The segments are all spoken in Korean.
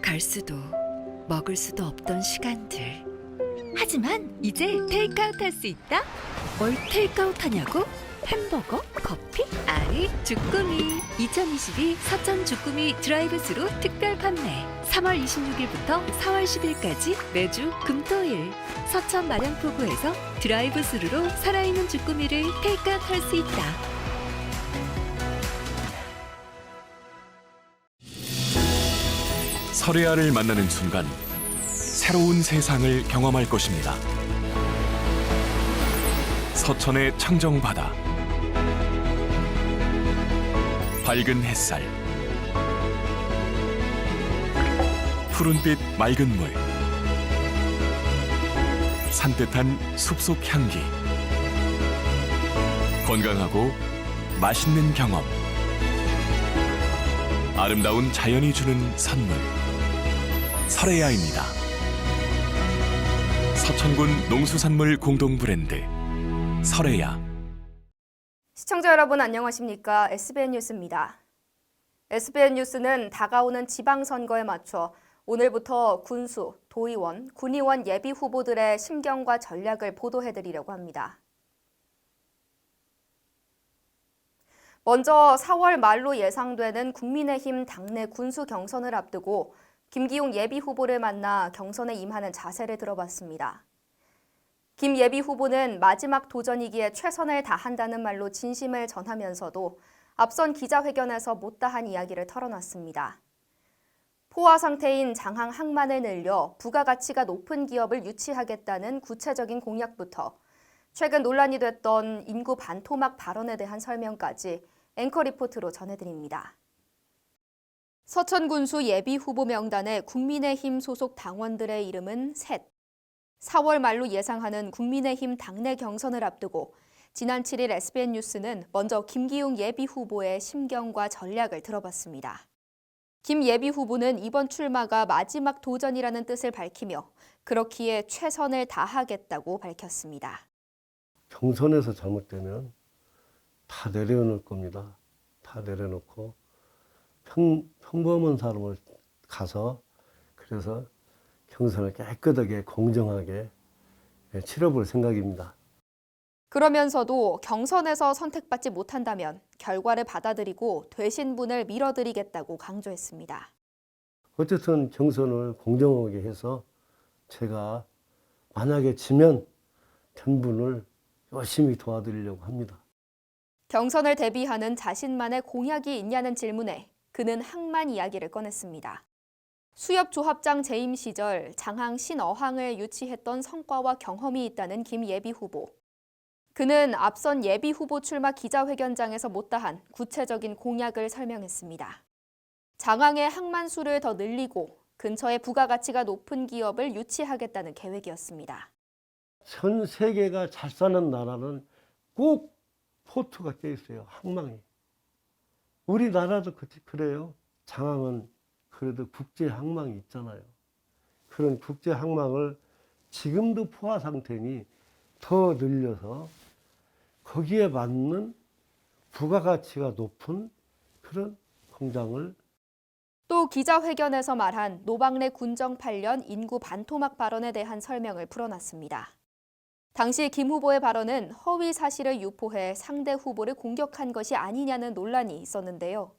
갈 수도 먹을 수도 없던 시간들. 하지만 이제 테이크아웃 할 수 있다? 뭘 테이크아웃 하냐고? 햄버거, 커피? 아니, 주꾸미. 2022 서천 주꾸미 드라이브스루 특별 판매. 3월 26일부터 4월 10일까지 매주 금토일 서천 마량포구에서 드라이브스루로 살아있는 주꾸미를 테이크아웃 할 수 있다. 설혜아를 만나는 순간 새로운 세상을 경험할 것입니다. 서천의 청정바다, 밝은 햇살, 푸른빛 맑은 물, 산뜻한 숲속 향기, 건강하고 맛있는 경험, 아름다운 자연이 주는 선물, 설혜아입니다. 서천군 농수산물 공동 브랜드 설혜아. 시청자 여러분 안녕하십니까? SBN 뉴스입니다. SBN 뉴스는 다가오는 지방선거에 맞춰 오늘부터 군수, 도의원, 군의원 예비 후보들의 심경과 전략을 보도해드리려고 합니다. 먼저 4월 말로 예상되는 국민의힘 당내 군수 경선을 앞두고 김기용 예비 후보를 만나 경선에 임하는 자세를 들어봤습니다. 김 예비 후보는 마지막 도전이기에 최선을 다한다는 말로 진심을 전하면서도 앞선 기자회견에서 못다한 이야기를 털어놨습니다. 포화 상태인 장항 항만을 늘려 부가가치가 높은 기업을 유치하겠다는 구체적인 공약부터 최근 논란이 됐던 인구 반토막 발언에 대한 설명까지 앵커 리포트로 전해드립니다. 서천군수 예비 후보 명단에 국민의힘 소속 당원들의 이름은 셋. 4월 말로 예상하는 국민의힘 당내 경선을 앞두고 지난 7일 SBN 뉴스는 먼저 김기용 예비 후보의 심경과 전략을 들어봤습니다. 김 예비 후보는 이번 출마가 마지막 도전이라는 뜻을 밝히며 그렇기에 최선을 다하겠다고 밝혔습니다. 경선에서 잘못되면 다 내려놓을 겁니다. 다 내려놓고 평범한 사람을 가서 그래서 경선을 깨끗하게 공정하게 치러볼 생각입니다. 그러면서도 경선에서 선택받지 못한다면 결과를 받아들이고 되신 분을 밀어드리겠다고 강조했습니다. 어쨌든 경선을 공정하게 해서 제가 만약에 지면 된 분을 열심히 도와드리려고 합니다. 경선을 대비하는 자신만의 공약이 있냐는 질문에 그는 항만 이야기를 꺼냈습니다. 수협조합장 재임 시절 장항 신어항을 유치했던 성과와 경험이 있다는 김 예비 후보. 그는 앞선 예비 후보 출마 기자회견장에서 못다한 구체적인 공약을 설명했습니다. 장항의 항만수를 더 늘리고 근처에 부가가치가 높은 기업을 유치하겠다는 계획이었습니다. 전 세계가 잘 사는 나라는 꼭 포트가 껴 있어요. 항망이. 우리나라도 그래요. 장항은 그래도 국제 항망이 있잖아요. 그런 국제 항망을 지금도 포화 상태니 더 늘려서 거기에 맞는 부가가치가 높은 그런 공장을. 또 기자회견에서 말한 노박래 군정 8년 인구 반토막 발언에 대한 설명을 풀어놨습니다. 당시 김 후보의 발언은 허위 사실을 유포해 상대 후보를 공격한 것이 아니냐는 논란이 있었는데요.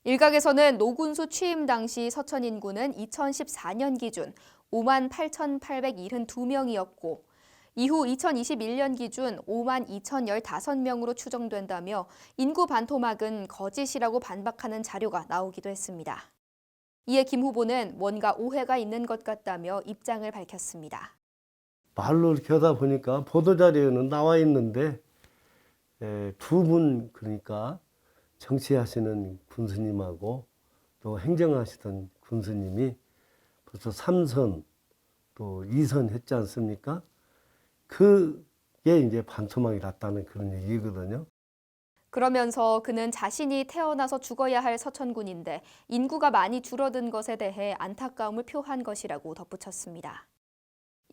일각에서는 노군수 취임 당시 서천 인구는 2014년 기준 58,872명이었고 이후 2021년 기준 52,015명으로 추정된다며 인구 반토막은 거짓이라고 반박하는 자료가 나오기도 했습니다. 이에 김 후보는 뭔가 오해가 있는 것 같다며 입장을 밝혔습니다. 말로 이렇게 하다 보니까 보도자료에는 나와 있는데 두 분 그러니까 정치하시는 군수님하고 또 행정하시던 군수님이 벌써 3선 또 2선 했지 않습니까? 그게 이제 반토막이 났다는 그런 얘기거든요. 그러면서 그는 자신이 태어나서 죽어야 할 서천군인데 인구가 많이 줄어든 것에 대해 안타까움을 표한 것이라고 덧붙였습니다.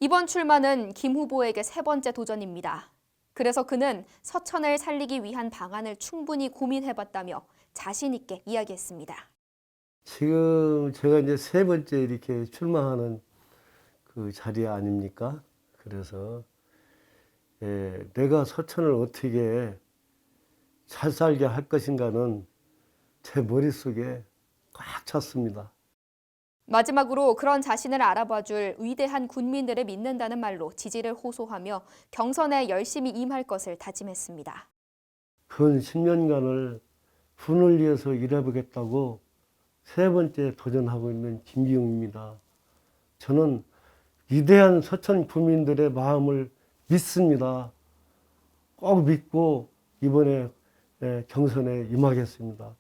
이번 출마는 김 후보에게 세 번째 도전입니다. 그래서 그는 서천을 살리기 위한 방안을 충분히 고민해봤다며 자신 있게 이야기했습니다. 지금 제가 이제 세 번째 이렇게 출마하는 그 자리 아닙니까? 그래서 내가 서천을 어떻게 잘 살게 할 것인가는 제 머릿속에 꽉 찼습니다. 마지막으로 그런 자신을 알아봐줄 위대한 군민들을 믿는다는 말로 지지를 호소하며 경선에 열심히 임할 것을 다짐했습니다. 근 10년간을 군을 위해서 일해보겠다고 세 번째 도전하고 있는 김기용입니다. 저는 위대한 서천 구민들의 마음을 믿습니다. 꼭 믿고 이번에 경선에 임하겠습니다.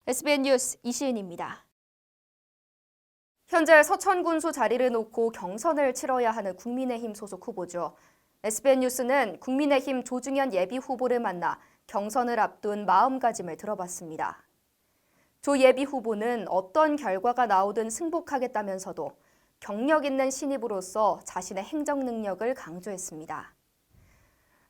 SBN 뉴스 이시은입니다. 현재 서천 군수 자리를 놓고 경선을 치러야 하는 국민의힘 소속 후보죠. SBN 뉴스는 국민의힘 조중현 예비 후보를 만나 경선을 앞둔 마음가짐을 들어봤습니다. 조 예비 후보는 어떤 결과가 나오든 승복하겠다면서도 경력 있는 신입으로서 자신의 행정 능력을 강조했습니다.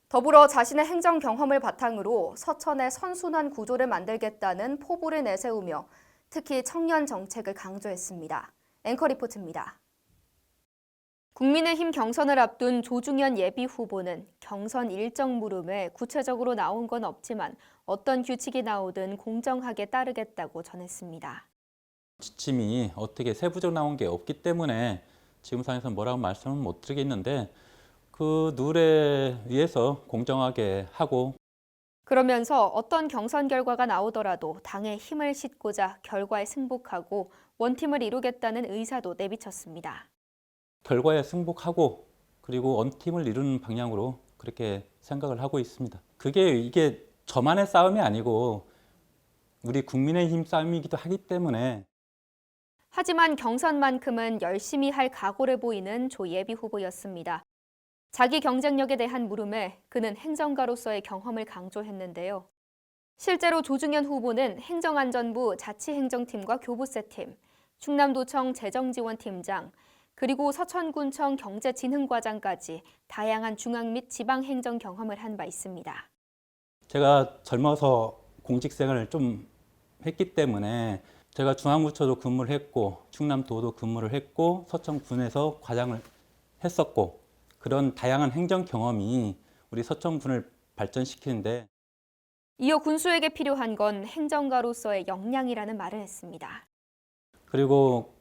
더불어 자신의 행정 경험을 바탕으로 서천의 선순환 구조를 만들겠다는 포부를 내세우며 특히 청년 정책을 강조했습니다. 앵커 리포트입니다. 국민의힘 경선을 앞둔 조중현 예비 후보는 경선 일정 물음에 구체적으로 나온 건 없지만 어떤 규칙이 나오든 공정하게 따르겠다고 전했습니다. 지침이 어떻게 세부적으로 나온 게 없기 때문에 지금 상황에서 뭐라고 말씀은 못 드리겠는데 그 룰에 의해서 공정하게 하고 그러면서 어떤 경선 결과가 나오더라도 당에 힘을 싣고자 결과에 승복하고 원팀을 이루겠다는 의사도 내비쳤습니다. 결과에 승복하고 그리고 원팀을 이루는 방향으로 그렇게 생각을 하고 있습니다. 이게 저만의 싸움이 아니고 우리 국민의힘 싸움이기도 하기 때문에 하지만 경선만큼은 열심히 할 각오를 보이는 조 예비 후보였습니다. 자기 경쟁력에 대한 물음에 그는 행정가로서의 경험을 강조했는데요. 실제로 조중현 후보는 행정안전부 자치행정팀과 교부세팀, 충남도청 재정지원팀장, 그리고 서천군청 경제진흥과장까지 다양한 중앙 및 지방행정 경험을 한 바 있습니다. 제가 젊어서 공직생활을 좀 했기 때문에 제가 중앙구청도 근무를 했고 충남도도 근무를 했고 서천군에서 과장을 했었고 그런 다양한 행정 경험이 우리 서천군을 발전시키는데 이어 군수에게 필요한 건 행정가로서의 역량이라는 말을 했습니다. 그리고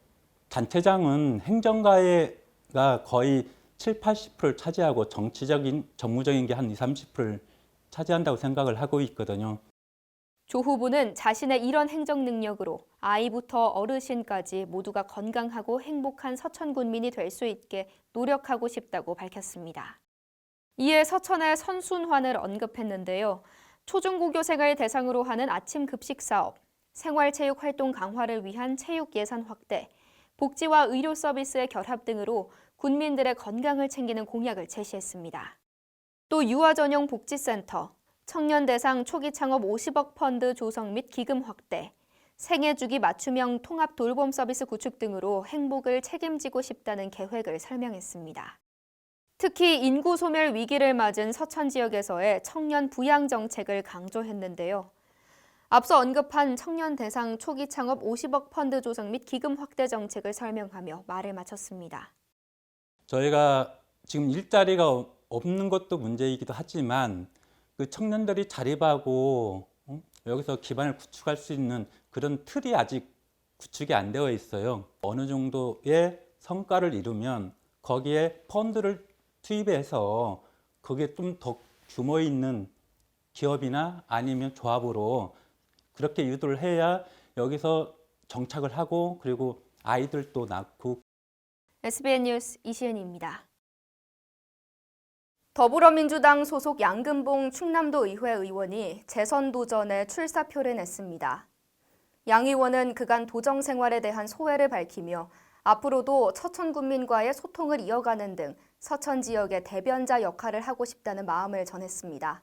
단체장은 행정가가 거의 7, 80%를 차지하고 정치적인, 정무적인 게 한 20, 30%를 차지한다고 생각을 하고 있거든요. 조 후보는 자신의 이런 행정 능력으로 아이부터 어르신까지 모두가 건강하고 행복한 서천 군민이 될 수 있게 노력하고 싶다고 밝혔습니다. 이에 서천의 선순환을 언급했는데요. 초중고교생을 대상으로 하는 아침 급식 사업, 생활체육 활동 강화를 위한 체육 예산 확대, 복지와 의료 서비스의 결합 등으로 군민들의 건강을 챙기는 공약을 제시했습니다. 또 유아 전용 복지센터, 청년 대상 초기 창업 50억 펀드 조성 및 기금 확대, 생애 주기 맞춤형 통합 돌봄 서비스 구축 등으로 행복을 책임지고 싶다는 계획을 설명했습니다. 특히 인구 소멸 위기를 맞은 서천 지역에서의 청년 부양 정책을 강조했는데요. 앞서 언급한 청년 대상 초기 창업 50억 펀드 조성 및 기금 확대 정책을 설명하며 말을 마쳤습니다. 저희가 지금 일자리가 없는 것도 문제이기도 하지만 그 청년들이 자립하고 여기서 기반을 구축할 수 있는 그런 틀이 아직 구축이 안 되어 있어요. 어느 정도의 성과를 이루면 거기에 펀드를 투입해서 거기에 좀 더 규모 있는 기업이나 아니면 조합으로 그렇게 유도를 해야 여기서 정착을 하고 그리고 아이들도 낳고. SBN 뉴스 이시은입니다. 더불어민주당 소속 양금봉 충남도 의회 의원이 재선 도전에 출사표를 냈습니다. 양 의원은 그간 도정 생활에 대한 소회를 밝히며 앞으로도 서천 군민과의 소통을 이어가는 등 서천 지역의 대변자 역할을 하고 싶다는 마음을 전했습니다.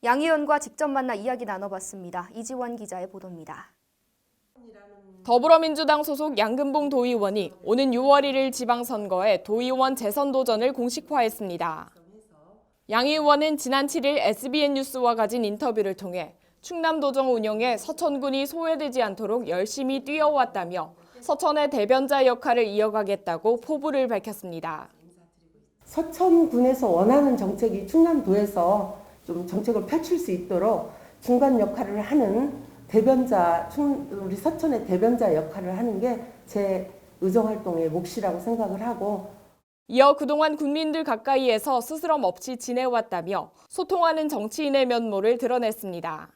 양 의원과 직접 만나 이야기 나눠봤습니다. 이지원 기자의 보도입니다. 더불어민주당 소속 양금봉 도의원이 오는 6월 1일 지방선거에 도의원 재선 도전을 공식화했습니다. 양 의원은 지난 7일 SBN 뉴스와 가진 인터뷰를 통해 충남도정 운영에 서천군이 소외되지 않도록 열심히 뛰어왔다며 서천의 대변자 역할을 이어가겠다고 포부를 밝혔습니다. 서천군에서 원하는 정책이 충남도에서 좀 정책을 펼칠 수 있도록 중간 역할을 하는 대변자, 우리 서천의 대변자 역할을 하는 게 제 의정활동의 몫이라고 생각을 하고, 이어 그동안 군민들 가까이에서 스스럼 없이 지내왔다며 소통하는 정치인의 면모를 드러냈습니다.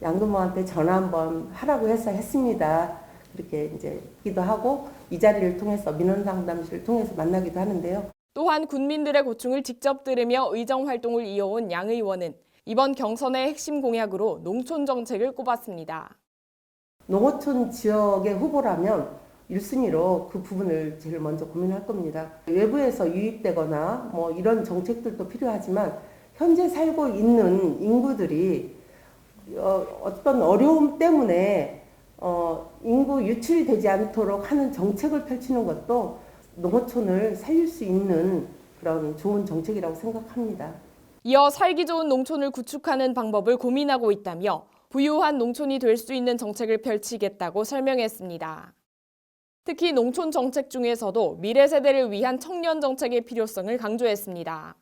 양금모한테 전화 한번 하라고 해서 했습니다. 그렇게 이제 기도 하고 이 자리를 통해서 민원상담실을 통해서 만나기도 하는데요. 또한 군민들의 고충을 직접 들으며 의정 활동을 이어온 양 의원은 이번 경선의 핵심 공약으로 농촌 정책을 꼽았습니다. 농어촌 지역의 후보라면 1순위로 그 부분을 제일 먼저 고민할 겁니다. 외부에서 유입되거나 뭐 이런 정책들도 필요하지만 현재 살고 있는 인구들이 어떤 어려움 때문에 인구 유출이 되지 않도록 하는 정책을 펼치는 것도 농어촌을 살릴 수 있는 그런 좋은 정책이라고 생각합니다. 이어 살기 좋은 농촌을 구축하는 방법을 고민하고 있다며 부유한 농촌이 될 수 있는 정책을 펼치겠다고 설명했습니다. 특히 농촌 정책 중에서도 미래 세대를 위한 청년 정책의 필요성을 강조했습니다.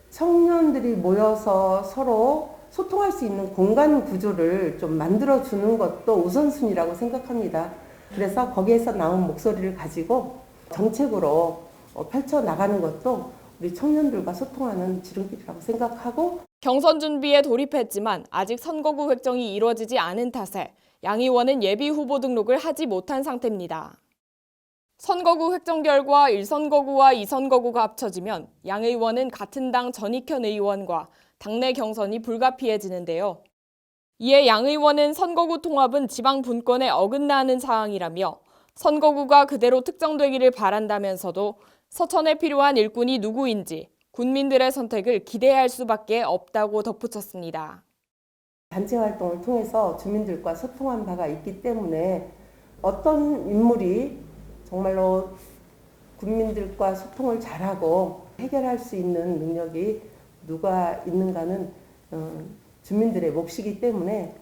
청년들이 모여서 서로 소통할 수 있는 공간 구조를 좀 만들어주는 것도 우선순위라고 생각합니다. 그래서 거기에서 나온 목소리를 가지고 정책으로 펼쳐나가는 것도 우리 청년들과 소통하는 지름길이라고 생각하고, 경선 준비에 돌입했지만 아직 선거구 획정이 이루어지지 않은 탓에 양 의원은 예비 후보 등록을 하지 못한 상태입니다. 선거구 획정 결과 1선거구와 2선거구가 합쳐지면 양 의원은 같은 당 전익현 의원과 당내 경선이 불가피해지는데요. 이에 양 의원은 선거구 통합은 지방 분권에 어긋나는 사항이라며 선거구가 그대로 특정되기를 바란다면서도 서천에 필요한 일꾼이 누구인지 군민들의 선택을 기대할 수밖에 없다고 덧붙였습니다. 단체 활동을 통해서 주민들과 소통한 바가 있기 때문에 어떤 인물이 정말로 국민들과 소통을 잘하고 해결할 수 있는 능력이 누가 있는가는 주민들의 몫이기 때문에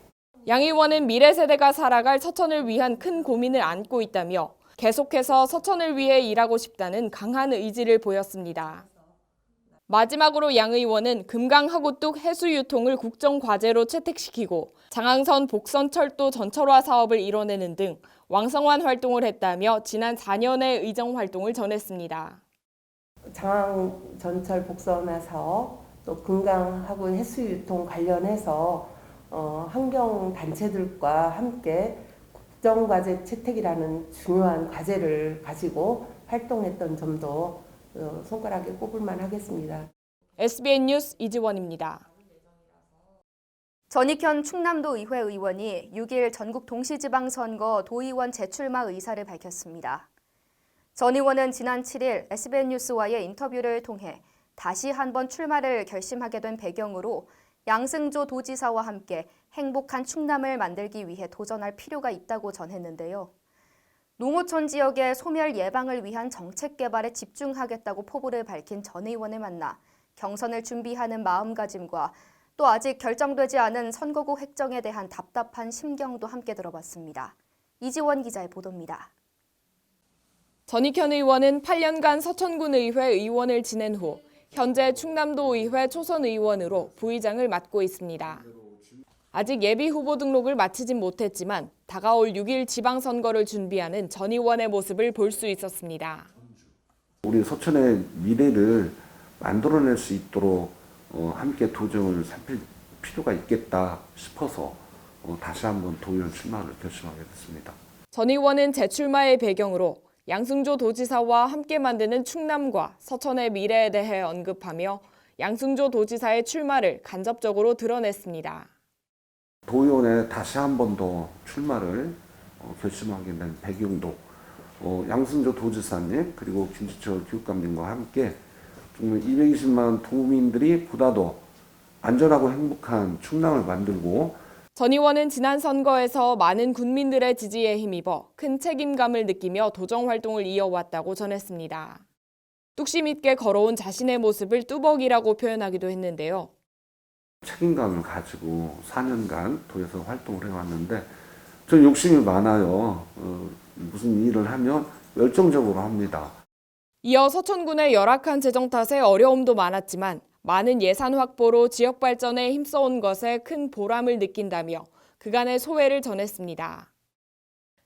양 의원은 미래 세대가 살아갈 서천을 위한 큰 고민을 안고 있다며 계속해서 서천을 위해 일하고 싶다는 강한 의지를 보였습니다. 마지막으로 양 의원은 금강 하구뚝 해수 유통을 국정 과제로 채택시키고 장항선 복선철도 전철화 사업을 이뤄내는 등 왕성한 활동을 했다며 지난 4년의 의정 활동을 전했습니다. 장항 전철 복선화 사업, 또 금강 하구 해수 유통 관련해서 환경 단체들과 함께 국정 과제 채택이라는 중요한 과제를 가지고 활동했던 점도 손가락에 꼽을 만하겠습니다. SBN 뉴스 이지원입니다. 전익현 충남도 의회 의원이 6일 전국 동시지방선거 도의원 재출마 의사를 밝혔습니다. 전 의원은 지난 7일 SBN 뉴스와의 인터뷰를 통해 다시 한번 출마를 결심하게 된 배경으로 양승조 도지사와 함께 행복한 충남을 만들기 위해 도전할 필요가 있다고 전했는데요. 농어촌 지역의 소멸 예방을 위한 정책 개발에 집중하겠다고 포부를 밝힌 전 의원을 만나 경선을 준비하는 마음가짐과 또 아직 결정되지 않은 선거구 획정에 대한 답답한 심경도 함께 들어봤습니다. 이지원 기자의 보도입니다. 전익현 의원은 8년간 서천군 의회 의원을 지낸 후 현재 충남도 의회 초선 의원으로 부의장을 맡고 있습니다. 아직 예비 후보 등록을 마치진 못했지만 다가올 6일 지방선거를 준비하는 전 의원의 모습을 볼 수 있었습니다. 우리 서천의 미래를 만들어낼 수 있도록 함께 도전을 살필 필요가 있겠다 싶어서 다시 한번 도의원 출마를 결심하게 됐습니다. 전 의원은 재출마의 배경으로 양승조 도지사와 함께 만드는 충남과 서천의 미래에 대해 언급하며 양승조 도지사의 출마를 간접적으로 드러냈습니다. 도의원에 다시 한 번 더 출마를 결심하게 된 배경도 양승조 도지사님 그리고 김지철 교육감님과 함께 정말 220만 도민들이 보다 더 안전하고 행복한 충남을 만들고, 전 의원은 지난 선거에서 많은 군민들의 지지에 힘입어 큰 책임감을 느끼며 도정 활동을 이어왔다고 전했습니다. 뚝심 있게 걸어온 자신의 모습을 뚜벅이라고 표현하기도 했는데요. 책임감을 가지고 4년간 도에서 활동을 해왔는데 전 욕심이 많아요. 무슨 일을 하면 열정적으로 합니다. 이어 서천군의 열악한 재정 탓에 어려움도 많았지만 많은 예산 확보로 지역 발전에 힘써온 것에 큰 보람을 느낀다며 그간의 소회를 전했습니다.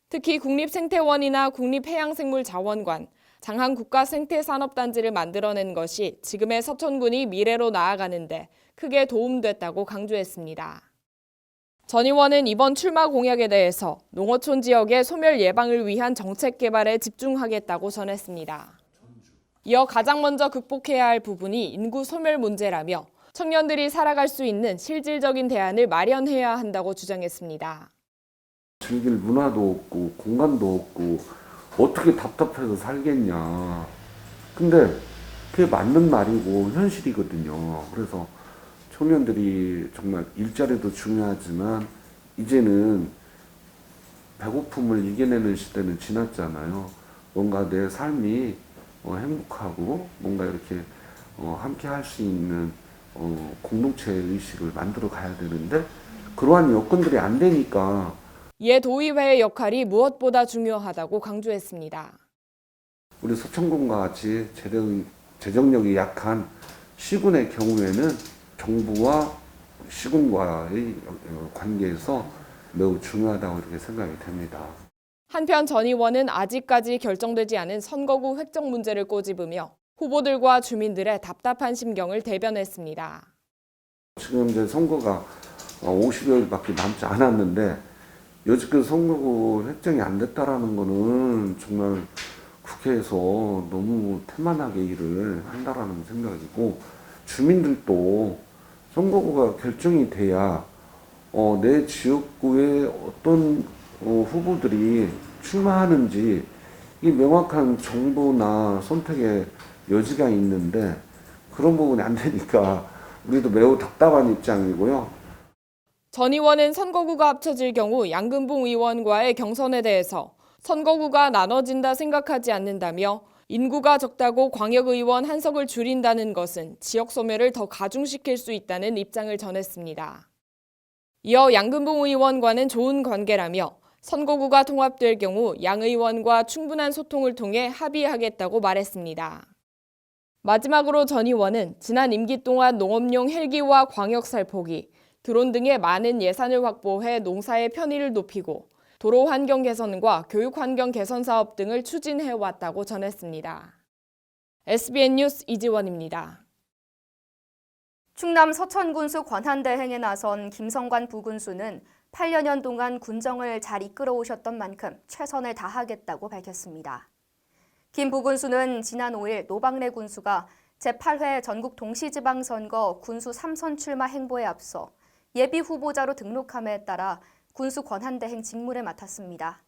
특히 국립생태원이나 국립해양생물자원관, 장항국가생태산업단지를 만들어낸 것이 지금의 서천군이 미래로 나아가는데 크게 도움됐다고 강조했습니다. 전 의원은 이번 출마 공약에 대해서 농어촌 지역의 소멸 예방을 위한 정책 개발에 집중하겠다고 전했습니다. 이어 가장 먼저 극복해야 할 부분이 인구 소멸 문제라며 청년들이 살아갈 수 있는 실질적인 대안을 마련해야 한다고 주장했습니다. 즐길 문화도 없고 공간도 없고 어떻게 답답해서 살겠냐. 근데 그게 맞는 말이고 현실이거든요. 그래서 청년들이 정말 일자리도 중요하지만 이제는 배고픔을 이겨내는 시대는 지났잖아요. 뭔가 내 삶이 행복하고 뭔가 이렇게 함께 할 수 있는 공동체 의식을 만들어 가야 되는데 그러한 여건들이 안 되니까 이에 도의회의 역할이 무엇보다 중요하다고 강조했습니다. 우리 서천군과 같이 재정력이 약한 시군의 경우에는 정부와 시군과의 관계에서 매우 중요하다고 이렇게 생각이 됩니다. 한편 전 의원은 아직까지 결정되지 않은 선거구 획정 문제를 꼬집으며 후보들과 주민들의 답답한 심경을 대변했습니다. 지금 이제 선거가 50여일밖에 남지 않았는데 여지껏 선거구 획정이 안 됐다라는 거는 정말 국회에서 너무 태만하게 일을 한다라는 생각이고 주민들도 선거구가 결정이 돼야 내 지역구에 어떤 후보들이 출마하는지 이 명확한 정보나 선택의 여지가 있는데 그런 부분이 안 되니까 우리도 매우 답답한 입장이고요. 전 의원은 선거구가 합쳐질 경우 양근봉 의원과의 경선에 대해서 선거구가 나눠진다 생각하지 않는다며 인구가 적다고 광역의원 한석을 줄인다는 것은 지역 소멸을 더 가중시킬 수 있다는 입장을 전했습니다. 이어 양근봉 의원과는 좋은 관계라며 선거구가 통합될 경우 양 의원과 충분한 소통을 통해 합의하겠다고 말했습니다. 마지막으로 전 의원은 지난 임기 동안 농업용 헬기와 광역 살포기, 드론 등의 많은 예산을 확보해 농사의 편의를 높이고 도로 환경 개선과 교육 환경 개선 사업 등을 추진해왔다고 전했습니다. SBN 뉴스 이지원입니다. 충남 서천군수 권한대행에 나선 김성관 부군수는 8여 년 동안 군정을 잘 이끌어 오셨던 만큼 최선을 다하겠다고 밝혔습니다. 김 부군수는 지난 5일 노방래 군수가 제8회 전국 동시지방선거 군수 3선 출마 행보에 앞서 예비 후보자로 등록함에 따라 군수 권한대행 직무를 맡았습니다.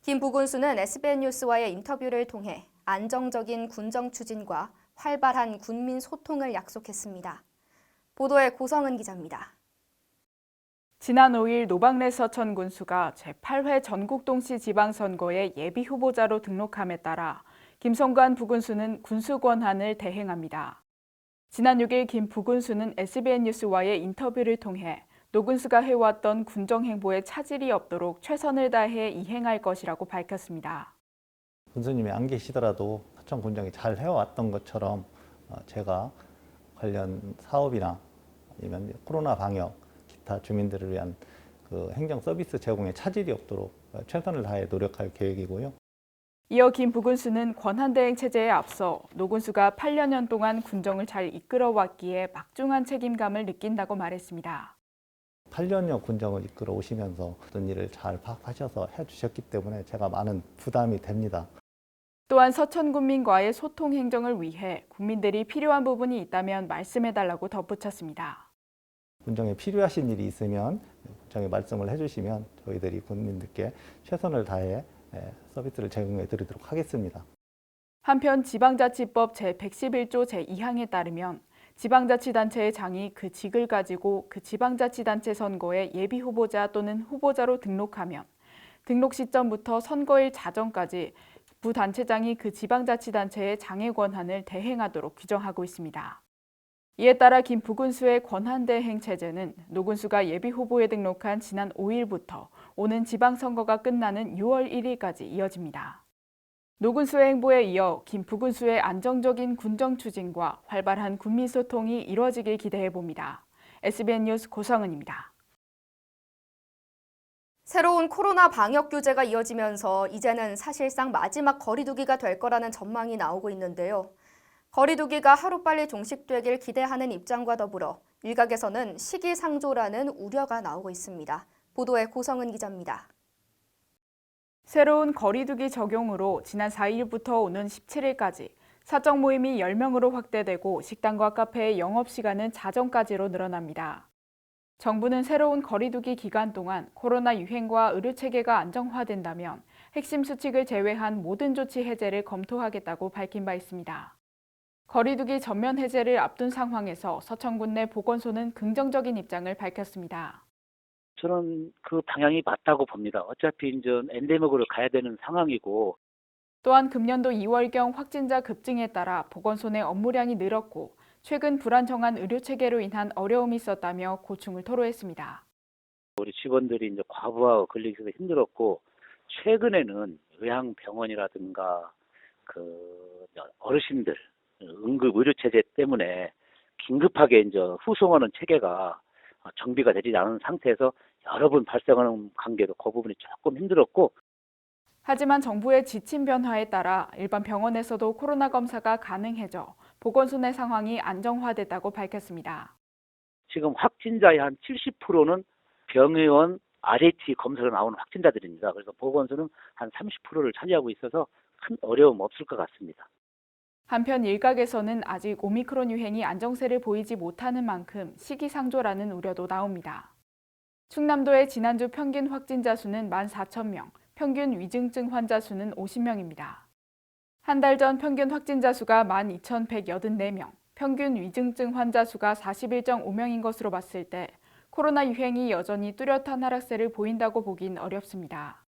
김 부군수는 SBN 뉴스와의 인터뷰를 통해 안정적인 군정 추진과 활발한 군민 소통을 약속했습니다. 보도에 고성은 기자입니다. 지난 5일 노방래 서천 군수가 제8회 전국동시 지방선거에 예비 후보자로 등록함에 따라 김성관 부군수는 군수 권한을 대행합니다. 지난 6일 김 부군수는 SBN 뉴스와의 인터뷰를 통해 노 군수가 해왔던 군정 행보에 차질이 없도록 최선을 다해 이행할 것이라고 밝혔습니다. 군수님이 안 계시더라도 서천 군정이 잘 해왔던 것처럼 제가 관련 사업이나 아니면 코로나 방역, 기타 주민들을 위한 그 행정 서비스 제공에 차질이 없도록 최선을 다해 노력할 계획이고요. 이어 김 부군수는 권한대행 체제에 앞서 노 군수가 8여 년 동안 군정을 잘 이끌어왔기에 막중한 책임감을 느낀다고 말했습니다. 8년여 군정을 이끌어 오시면서 어떤 일을 잘 파악하셔서 해주셨기 때문에 제가 많은 부담이 됩니다. 또한 서천 군민과의 소통 행정을 위해 국민들이 필요한 부분이 있다면 말씀해달라고 덧붙였습니다. 군정에 필요하신 일이 있으면 군정에 말씀을 해주시면 저희들이 국민들께 최선을 다해 서비스를 제공해 드리도록 하겠습니다. 한편 지방자치법 제111조 제2항에 따르면 지방자치단체의 장이 그 직을 가지고 그 지방자치단체 선거에 예비 후보자 또는 후보자로 등록하면 등록 시점부터 선거일 자정까지 부단체장이 그 지방자치단체의 장의 권한을 대행하도록 규정하고 있습니다. 이에 따라 김 부군수의 권한대행 체제는 노 군수가 예비후보에 등록한 지난 5일부터 오는 지방선거가 끝나는 6월 1일까지 이어집니다. 노 군수의 행보에 이어 김 부군수의 안정적인 군정 추진과 활발한 군민소통이 이뤄지길 기대해봅니다. SBN 뉴스 고성은입니다. 새로운 코로나 방역 규제가 이어지면서 이제는 사실상 마지막 거리두기가 될 거라는 전망이 나오고 있는데요. 거리두기가 하루빨리 종식되길 기대하는 입장과 더불어 일각에서는 시기상조라는 우려가 나오고 있습니다. 보도에 고성은 기자입니다. 새로운 거리두기 적용으로 지난 4일부터 오는 17일까지 사적 모임이 10명으로 확대되고 식당과 카페의 영업시간은 자정까지로 늘어납니다. 정부는 새로운 거리두기 기간 동안 코로나 유행과 의료체계가 안정화된다면 핵심 수칙을 제외한 모든 조치 해제를 검토하겠다고 밝힌 바 있습니다. 거리두기 전면 해제를 앞둔 상황에서 서천군 내 보건소는 긍정적인 입장을 밝혔습니다. 저는 그 방향이 맞다고 봅니다. 어차피 이제 엔데믹으로 가야 되는 상황이고. 또한 금년도 2월경 확진자 급증에 따라 보건소 내 업무량이 늘었고 최근 불안정한 의료체계로 인한 어려움이 있었다며 고충을 토로했습니다. 우리 직원들이 이제 과부하가 걸리기 힘들었고 최근에는 요양병원이라든가 그 어르신들 응급 의료체제 때문에 긴급하게 이제 후송하는 체계가 정비가 되지 않은 상태에서 여러 번 발생하는 관계도 그 부분이 조금 힘들었고. 하지만 정부의 지침 변화에 따라 일반 병원에서도 코로나 검사가 가능해져 보건소 내 상황이 안정화됐다고 밝혔습니다. 지금 확진자의 한 70%는 병의원 RHT 검사로 나오는 확진자들입니다. 그래서 보건소는 한 30%를 차지하고 있어서 큰 어려움 없을 것 같습니다. 한편 일각에서는 아직 오미크론 유행이 안정세를 보이지 못하는 만큼 시기상조라는 우려도 나옵니다. 충남도의 지난주 평균 확진자 수는 14,000명, 평균 위중증 환자 수는 50명입니다. 한 달 전 평균 확진자 수가 12,184명, 평균 위중증 환자 수가 41.5명인 것으로 봤을 때 코로나 유행이 여전히 뚜렷한 하락세를 보인다고 보긴 어렵습니다.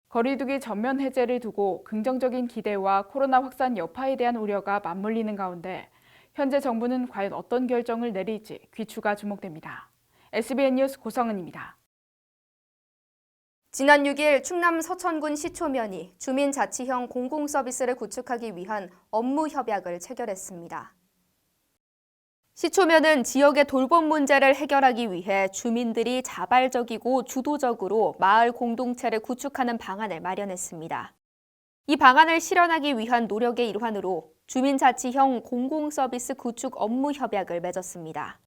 거리두기 전면 해제를 두고 긍정적인 기대와 코로나 확산 여파에 대한 우려가 맞물리는 가운데 현재 정부는 과연 어떤 결정을 내릴지 귀추가 주목됩니다. SBN 뉴스 고성은입니다. 지난 6일 충남 서천군 시초면이 주민자치형 공공서비스를 구축하기 위한 업무 협약을 체결했습니다. 시초면은 지역의 돌봄 문제를 해결하기 위해 주민들이 자발적이고 주도적으로 마을 공동체를 구축하는 방안을 마련했습니다. 이 방안을 실현하기 위한 노력의 일환으로 주민자치형 공공서비스 구축 업무 협약을 맺었습니다.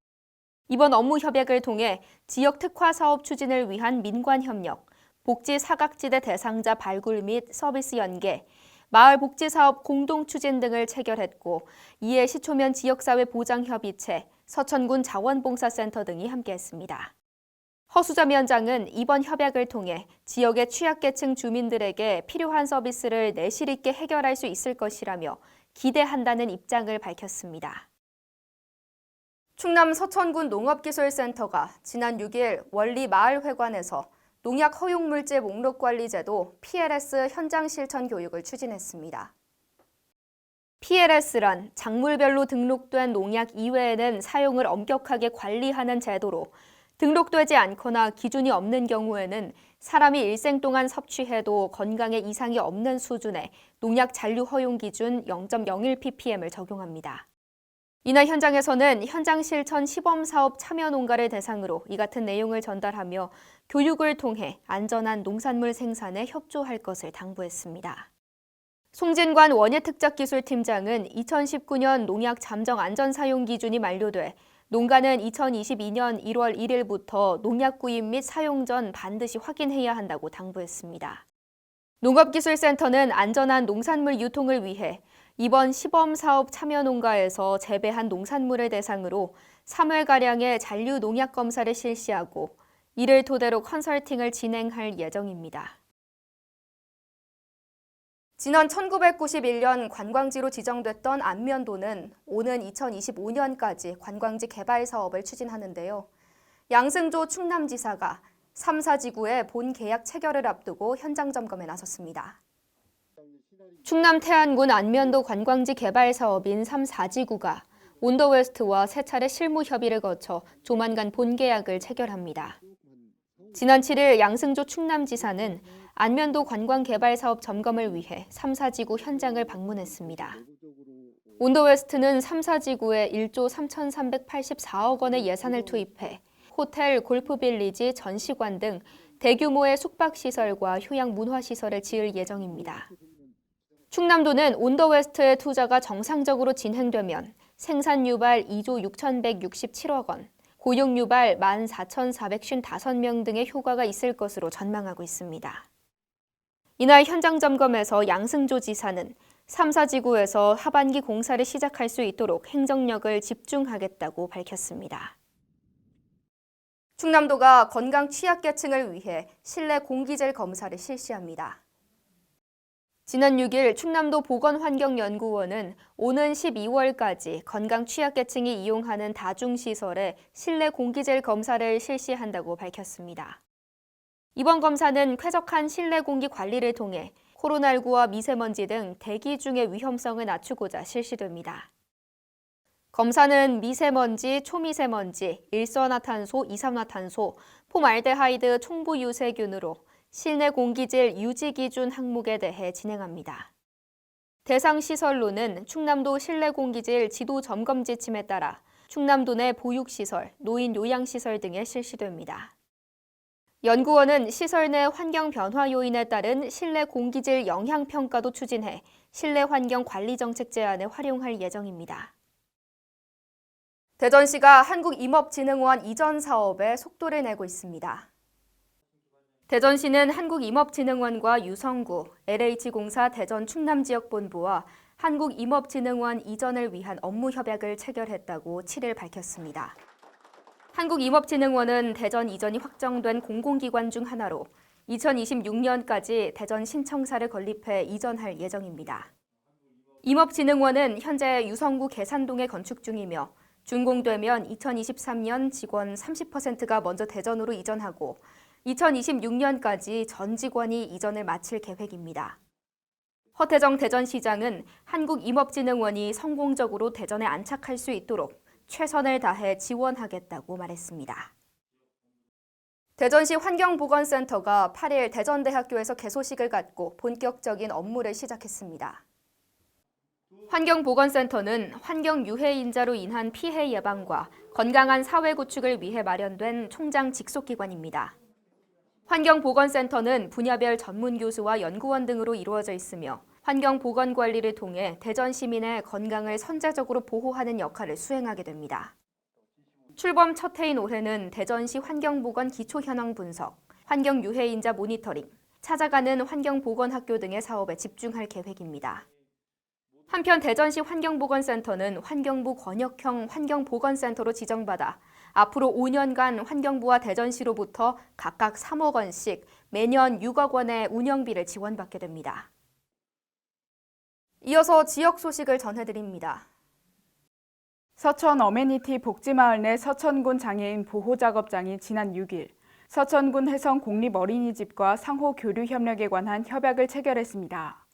이번 업무 협약을 통해 지역 특화 사업 추진을 위한 민관 협력, 복지 사각지대 대상자 발굴 및 서비스 연계, 마을 복지 사업 공동 추진 등을 체결했고 이에 시초면 지역사회 보장협의체, 서천군 자원봉사센터 등이 함께했습니다. 허수점 위원장은 이번 협약을 통해 지역의 취약계층 주민들에게 필요한 서비스를 내실 있게 해결할 수 있을 것이라며 기대한다는 입장을 밝혔습니다. 충남 서천군 농업기술센터가 지난 6일 원리 마을회관에서 농약 허용물질 목록관리제도 PLS 현장 실천 교육을 추진했습니다. PLS란 작물별로 등록된 농약 이외에는 사용을 엄격하게 관리하는 제도로 등록되지 않거나 기준이 없는 경우에는 사람이 일생 동안 섭취해도 건강에 이상이 없는 수준의 농약 잔류 허용 기준 0.01ppm을 적용합니다. 이날 현장에서는 현장 실천 시범사업 참여 농가를 대상으로 이 같은 내용을 전달하며 교육을 통해 안전한 농산물 생산에 협조할 것을 당부했습니다. 송진관 원예특작기술팀장은 2019년 농약 잠정 안전사용 기준이 만료돼 농가는 2022년 1월 1일부터 농약 구입 및 사용 전 반드시 확인해야 한다고 당부했습니다. 농업기술센터는 안전한 농산물 유통을 위해 이번 시범사업 참여 농가에서 재배한 농산물을 대상으로 3회가량의 잔류 농약 검사를 실시하고 이를 토대로 컨설팅을 진행할 예정입니다. 지난 1991년 관광지로 지정됐던 안면도는 오는 2025년까지 관광지 개발 사업을 추진하는데요. 양승조 충남지사가 3, 4지구의 본 계약 체결을 앞두고 현장 점검에 나섰습니다. 충남 태안군 안면도 관광지 개발 사업인 3, 4지구가 온더웨스트와 세 차례 실무 협의를 거쳐 조만간 본계약을 체결합니다. 지난 7일 양승조 충남지사는 안면도 관광개발사업 점검을 위해 3사지구 현장을 방문했습니다. 온더웨스트는 3사지구에 1조 3,384억 원의 예산을 투입해 호텔, 골프빌리지, 전시관 등 대규모의 숙박시설과 휴양문화시설을 지을 예정입니다. 충남도는 온더웨스트의 투자가 정상적으로 진행되면 생산 유발 2조 6,167억 원, 고용 유발 14,455명 등의 효과가 있을 것으로 전망하고 있습니다. 이날 현장 점검에서 양승조 지사는 3사지구에서 하반기 공사를 시작할 수 있도록 행정력을 집중하겠다고 밝혔습니다. 충남도가 건강 취약계층을 위해 실내 공기질 검사를 실시합니다. 지난 6일 충남도 보건환경연구원은 오는 12월까지 건강 취약계층이 이용하는 다중시설에 실내 공기질 검사를 실시한다고 밝혔습니다. 이번 검사는 쾌적한 실내 공기 관리를 통해 코로나19와 미세먼지 등 대기 중의 위험성을 낮추고자 실시됩니다. 검사는 미세먼지, 초미세먼지, 일산화탄소, 이산화탄소, 폼알데하이드 총부 유세균으로 실내 공기질 유지 기준 항목에 대해 진행합니다. 대상 시설로는 충남도 실내 공기질 지도 점검 지침에 따라 충남도 내 보육시설, 노인 요양시설 등에 실시됩니다. 연구원은 시설 내 환경 변화 요인에 따른 실내 공기질 영향 평가도 추진해 실내 환경 관리 정책 제안에 활용할 예정입니다. 대전시가 한국임업진흥원 이전 사업에 속도를 내고 있습니다. 대전시는 한국임업진흥원과 유성구, LH공사 대전 충남지역본부와 한국임업진흥원 이전을 위한 업무 협약을 체결했다고 7일 밝혔습니다. 한국임업진흥원은 대전 이전이 확정된 공공기관 중 하나로 2026년까지 대전 신청사를 건립해 이전할 예정입니다. 임업진흥원은 현재 유성구 계산동에 건축 중이며 준공되면 2023년 직원 30%가 먼저 대전으로 이전하고 2026년까지 전 직원이 이전을 마칠 계획입니다. 허태정 대전시장은 한국임업진흥원이 성공적으로 대전에 안착할 수 있도록 최선을 다해 지원하겠다고 말했습니다. 대전시 환경보건센터가 8일 대전대학교에서 개소식을 갖고 본격적인 업무를 시작했습니다. 환경보건센터는 환경유해인자로 인한 피해 예방과 건강한 사회 구축을 위해 마련된 총장 직속기관입니다. 환경보건센터는 분야별 전문 교수와 연구원 등으로 이루어져 있으며 환경보건관리를 통해 대전 시민의 건강을 선제적으로 보호하는 역할을 수행하게 됩니다. 출범 첫 해인 올해는 대전시 환경보건 기초현황 분석, 환경유해인자 모니터링, 찾아가는 환경보건학교 등의 사업에 집중할 계획입니다. 한편 대전시 환경보건센터는 환경부 권역형 환경보건센터로 지정받아 앞으로 5년간 환경부와 대전시로부터 각각 3억 원씩 매년 6억 원의 운영비를 지원받게 됩니다. 이어서 지역 소식을 전해드립니다. 서천 어메니티 복지마을 내 서천군 장애인 보호작업장이 지난 6일 서천군 해성 공립어린이집과 상호 교류 협력에 관한 협약을 체결했습니다.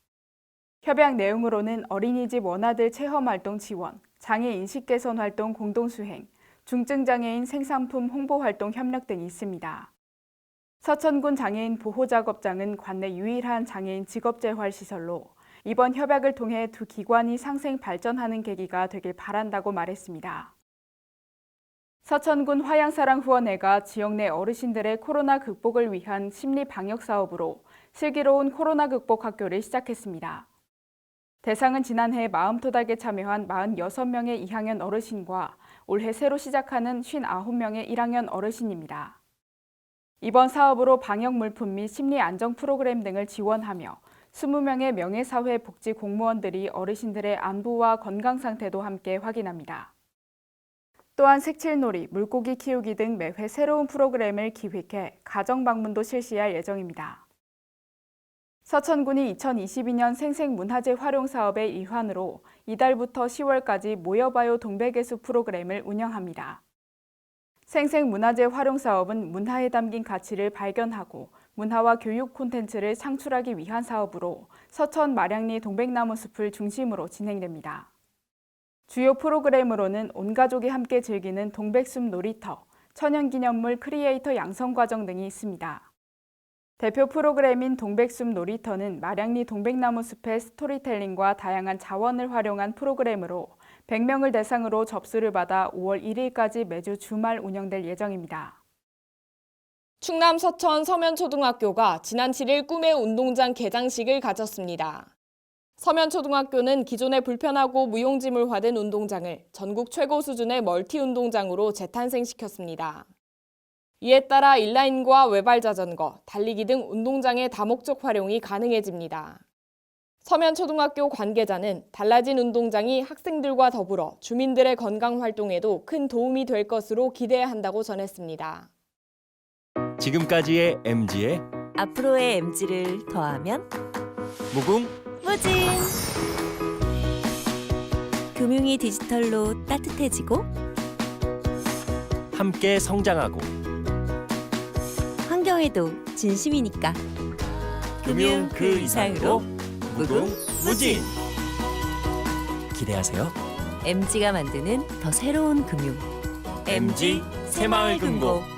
협약 내용으로는 어린이집 원아들 체험활동 지원, 장애 인식 개선 활동 공동 수행, 중증장애인 생산품 홍보 활동 협력 등이 있습니다. 서천군 장애인 보호작업장은 관내 유일한 장애인 직업재활시설로 이번 협약을 통해 두 기관이 상생 발전하는 계기가 되길 바란다고 말했습니다. 서천군 화양사랑후원회가 지역 내 어르신들의 코로나 극복을 위한 심리 방역 사업으로 슬기로운 코로나 극복 학교를 시작했습니다. 대상은 지난해 마음토닥에 참여한 46명의 2학년 어르신과 올해 새로 시작하는 59명의 1학년 어르신입니다. 이번 사업으로 방역 물품 및 심리 안정 프로그램 등을 지원하며 20명의 명예사회 복지 공무원들이 어르신들의 안부와 건강 상태도 함께 확인합니다. 또한 색칠놀이, 물고기 키우기 등 매회 새로운 프로그램을 기획해 가정 방문도 실시할 예정입니다. 서천군이 2022년 생생문화재 활용 사업의 일환으로 이달부터 10월까지 모여봐요 동백예수 프로그램을 운영합니다. 생생문화재 활용 사업은 문화에 담긴 가치를 발견하고 문화와 교육 콘텐츠를 창출하기 위한 사업으로 서천 마량리 동백나무 숲을 중심으로 진행됩니다. 주요 프로그램으로는 온 가족이 함께 즐기는 동백숲 놀이터, 천연기념물 크리에이터 양성과정 등이 있습니다. 대표 프로그램인 동백숲 놀이터는 마량리 동백나무 숲의 스토리텔링과 다양한 자원을 활용한 프로그램으로 100명을 대상으로 접수를 받아 5월 1일까지 매주 주말 운영될 예정입니다. 충남 서천 서면초등학교가 지난 7일 꿈의 운동장 개장식을 가졌습니다. 서면초등학교는 기존에 불편하고 무용지물화된 운동장을 전국 최고 수준의 멀티운동장으로 재탄생시켰습니다. 이에 따라 인라인과 외발자전거, 달리기 등 운동장의 다목적 활용이 가능해집니다. 서면초등학교 관계자는 달라진 운동장이 학생들과 더불어 주민들의 건강 활동에도 큰 도움이 될 것으로 기대한다고 전했습니다. 지금까지의 MG에 앞으로의 MG를 더하면 무궁무진. 금융이 디지털로 따뜻해지고 함께 성장하고 환경에도 진심이니까 금융 그 이상으로 무궁무진. 기대하세요. MG가 만드는 더 새로운 금융 MG 새마을금고.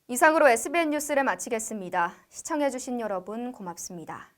이상으로 SBN 뉴스를 마치겠습니다. 시청해주신 여러분 고맙습니다.